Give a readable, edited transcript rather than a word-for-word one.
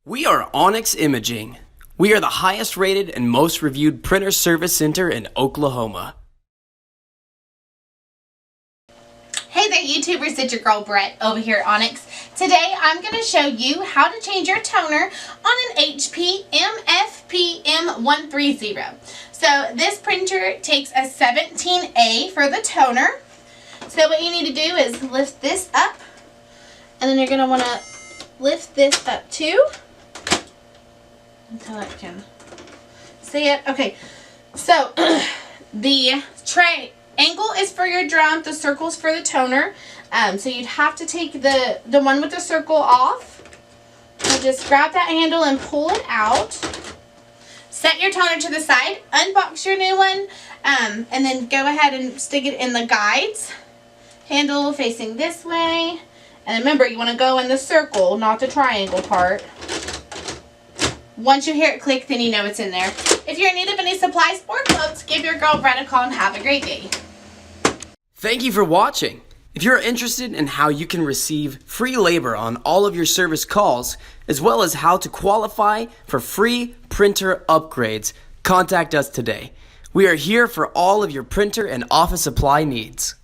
We are Onyx Imaging. We are the highest rated and most reviewed printer service center in Oklahoma. Hey there YouTubers, it's your girl Brett over here at Onyx. Today I'm going to show you how to change your toner on an HP MFP M-130. So this printer takes a 17A for the toner. So what you need to do is lift this up, and then you're going to want to lift this up too until I can see it. Okay, so the triangle is for your drum, the circle's for the toner. So you'd have to take the one with the circle off. So just grab that handle and pull it out. Set your toner to the side, unbox your new one, and then go ahead and stick it in the guides. Handle facing this way. And remember, you want to go in the circle, not the triangle part. Once you hear it click, then you know it's in there. If you're in need of any supplies or quotes, give your girl Brett a call and have a great day. Thank you for watching. If you're interested in how you can receive free labor on all of your service calls, as well as how to qualify for free printer upgrades, contact us today. We are here for all of your printer and office supply needs.